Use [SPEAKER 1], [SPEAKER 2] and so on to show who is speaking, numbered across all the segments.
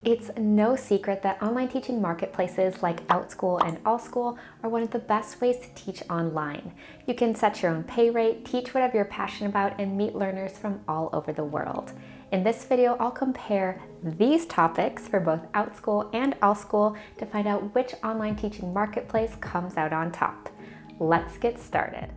[SPEAKER 1] It's no secret that online teaching marketplaces like Outschool and Allschool are one of the best ways to teach online. You can set your own pay rate, teach whatever you're passionate about, and meet learners from all over the world. In this video, I'll compare these topics for both Outschool and Allschool to find out which online teaching marketplace comes out on top. Let's get started.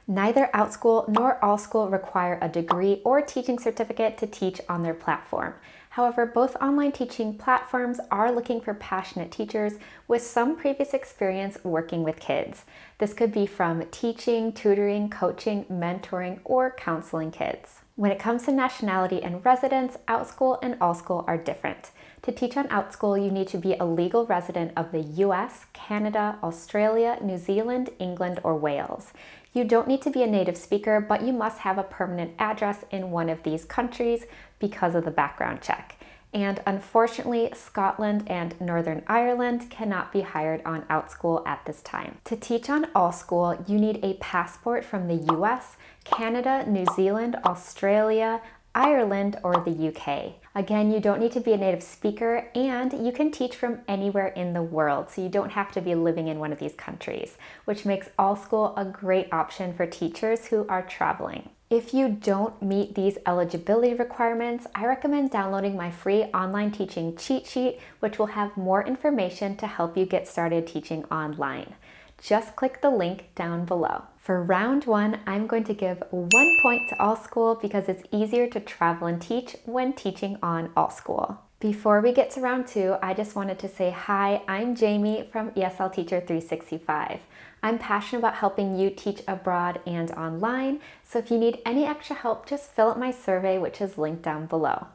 [SPEAKER 1] Neither Outschool nor Allschool require a degree or teaching certificate to teach on their platform. However, both online teaching platforms are looking for passionate teachers with some previous experience working with kids. This could be from teaching, tutoring, coaching, mentoring, or counseling kids. When it comes to nationality and residence, Outschool and Allschool are different. To teach on Outschool, you need to be a legal resident of the US, Canada, Australia, New Zealand, England, or Wales. You don't need to be a native speaker, but you must have a permanent address in one of these countries because of the background check. And unfortunately, Scotland and Northern Ireland cannot be hired on Outschool at this time. To teach on Allschool, you need a passport from the US, Canada, New Zealand, Australia, Ireland, or the UK. Again, you don't need to be a native speaker, and you can teach from anywhere in the world, so you don't have to be living in one of these countries, which makes Allschool a great option for teachers who are traveling. If you don't meet these eligibility requirements, I recommend downloading my free online teaching cheat sheet, which will have more information to help you get started teaching online. Just click the link down below. For round one, I'm going to give 1 point to Allschool because it's easier to travel and teach when teaching on Allschool. Before we get to round two, I just wanted to say hi, I'm Jamie from ESL Teacher 365. I'm passionate about helping you teach abroad and online, so if you need any extra help, just fill out my survey, which is linked down below.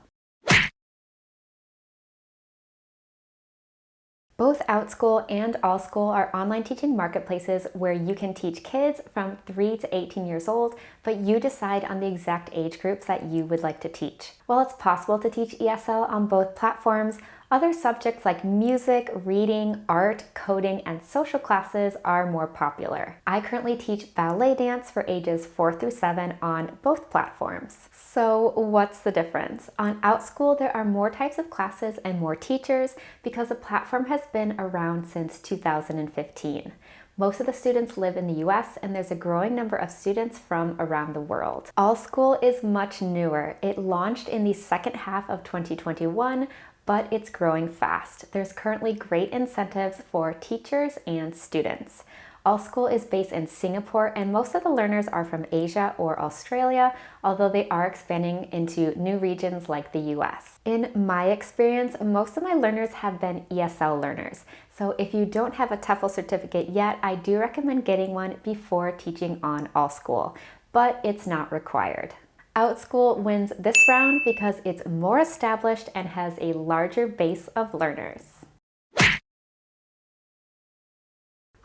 [SPEAKER 1] Both Outschool and Allschool are online teaching marketplaces where you can teach kids from 3 to 18 years old, but you decide on the exact age groups that you would like to teach. While it's possible to teach ESL on both platforms, other subjects like music, reading, art, coding, and social classes are more popular. I currently teach ballet dance for ages 4 through 7 on both platforms. So what's the difference? On Outschool, there are more types of classes and more teachers because the platform has been around since 2015. Most of the students live in the US, and there's a growing number of students from around the world. Allschool is much newer. It launched in the second half of 2021, but it's growing fast. There's currently great incentives for teachers and students. Allschool is based in Singapore, and most of the learners are from Asia or Australia, although they are expanding into new regions like the US. In my experience, most of my learners have been ESL learners. So if you don't have a TEFL certificate yet, I do recommend getting one before teaching on Allschool, but it's not required. Outschool wins this round because it's more established and has a larger base of learners.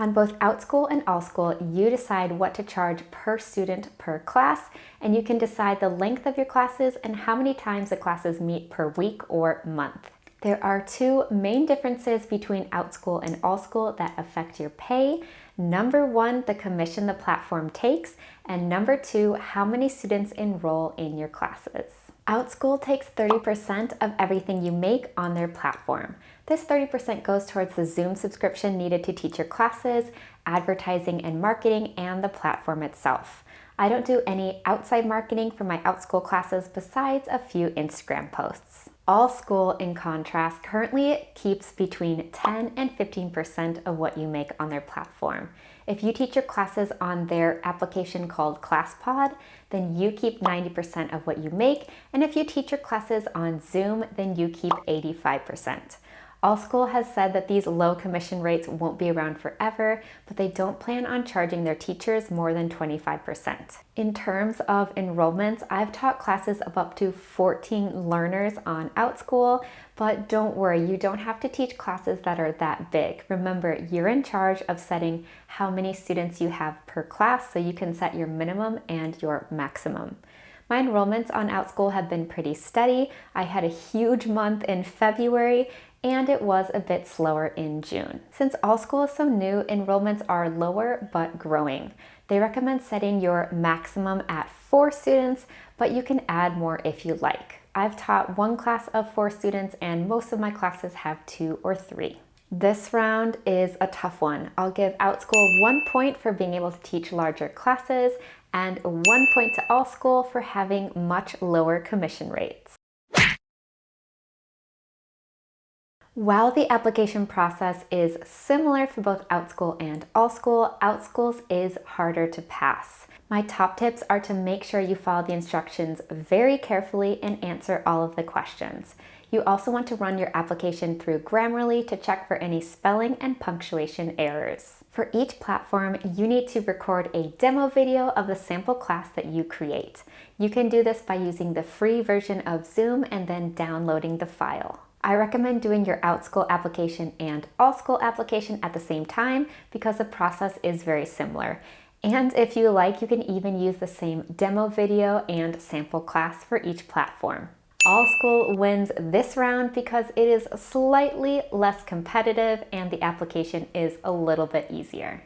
[SPEAKER 1] On both Outschool and Allschool, you decide what to charge per student per class, and you can decide the length of your classes and how many times the classes meet per week or month. There are two main differences between Outschool and Allschool that affect your pay. Number one, the commission the platform takes, and number two, how many students enroll in your classes. Outschool takes 30% of everything you make on their platform. This 30% goes towards the Zoom subscription needed to teach your classes, advertising and marketing, and the platform itself. I don't do any outside marketing for my Outschool classes besides a few Instagram posts. Allschool, in contrast, currently keeps between 10 and 15% of what you make on their platform. If you teach your classes on their application called ClassPod, then you keep 90% of what you make, and if you teach your classes on Zoom, then you keep 85%. Allschool has said that these low commission rates won't be around forever, but they don't plan on charging their teachers more than 25%. In terms of enrollments, I've taught classes of up to 14 learners on Outschool, but don't worry, you don't have to teach classes that are that big. Remember, you're in charge of setting how many students you have per class, so you can set your minimum and your maximum. My enrollments on Outschool have been pretty steady. I had a huge month in February, and it was a bit slower in June. Since Allschool is so new, enrollments are lower but growing. They recommend setting your maximum at 4 students, but you can add more if you like. I've taught one class of 4 students and most of my classes have 2 or 3. This round is a tough one. I'll give Outschool 1 point for being able to teach larger classes and 1 point to Allschool for having much lower commission rates. While the application process is similar for both Outschool and Allschool, Outschool's is harder to pass. My top tips are to make sure you follow the instructions very carefully and answer all of the questions. You also want to run your application through Grammarly to check for any spelling and punctuation errors. For each platform, you need to record a demo video of the sample class that you create. You can do this by using the free version of Zoom and then downloading the file. I recommend doing your Outschool application and Allschool application at the same time because the process is very similar. And if you like, you can even use the same demo video and sample class for each platform. Allschool wins this round because it is slightly less competitive and the application is a little bit easier.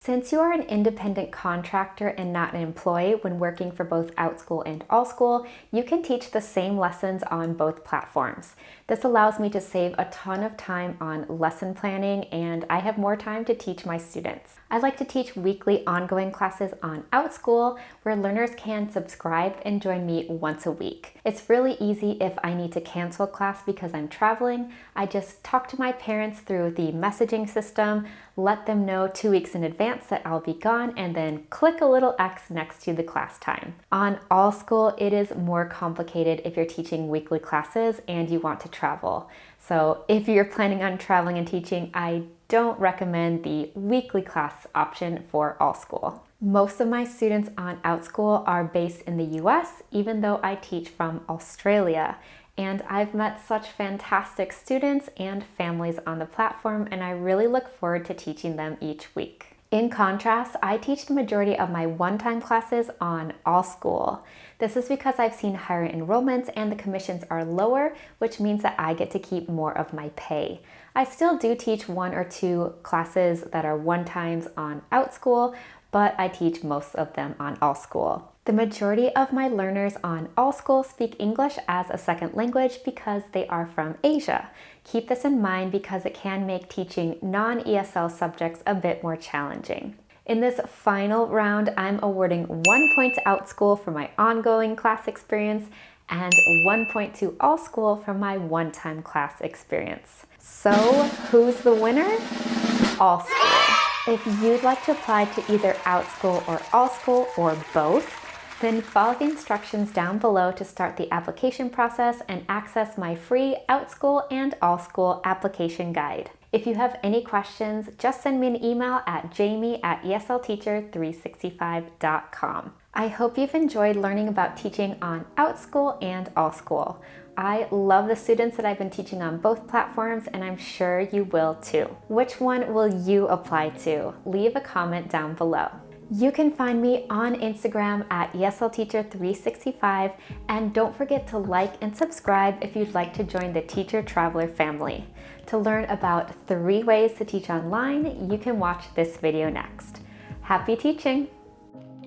[SPEAKER 1] Since you are an independent contractor and not an employee when working for both Outschool and Allschool, you can teach the same lessons on both platforms. This allows me to save a ton of time on lesson planning and I have more time to teach my students. I like to teach weekly ongoing classes on Outschool where learners can subscribe and join me once a week. It's really easy if I need to cancel class because I'm traveling. I just talk to my parents through the messaging system, let them know 2 weeks in advance that I'll be gone, and then click a little X next to the class time. On Allschool, it is more complicated if you're teaching weekly classes and you want to travel. So if you're planning on traveling and teaching, I don't recommend the weekly class option for Allschool. Most of my students on Outschool are based in the US, even though I teach from Australia. And I've met such fantastic students and families on the platform, and I really look forward to teaching them each week. In contrast, I teach the majority of my one-time classes on Allschool. This is because I've seen higher enrollments and the commissions are lower, which means that I get to keep more of my pay. I still do teach 1 or 2 classes that are one-times on Outschool, but I teach most of them on Allschool. The majority of my learners on Allschool speak English as a second language because they are from Asia. Keep this in mind because it can make teaching non-ESL subjects a bit more challenging. In this final round, I'm awarding 1 point to Outschool for my ongoing class experience and 1 point to Allschool for my one-time class experience. So, who's the winner? Allschool. If you'd like to apply to either Outschool or Allschool or both, then follow the instructions down below to start the application process and access my free Outschool and Allschool application guide. If you have any questions, just send me an email at jamie@eslteacher365.com. I hope you've enjoyed learning about teaching on Outschool and Allschool. I love the students that I've been teaching on both platforms, and I'm sure you will too. Which one will you apply to? Leave a comment down below. You can find me on Instagram at eslteacher365, and don't forget to like and subscribe if you'd like to join the Teacher Traveler family. To learn about 3 ways to teach online, you can watch this video next. Happy teaching!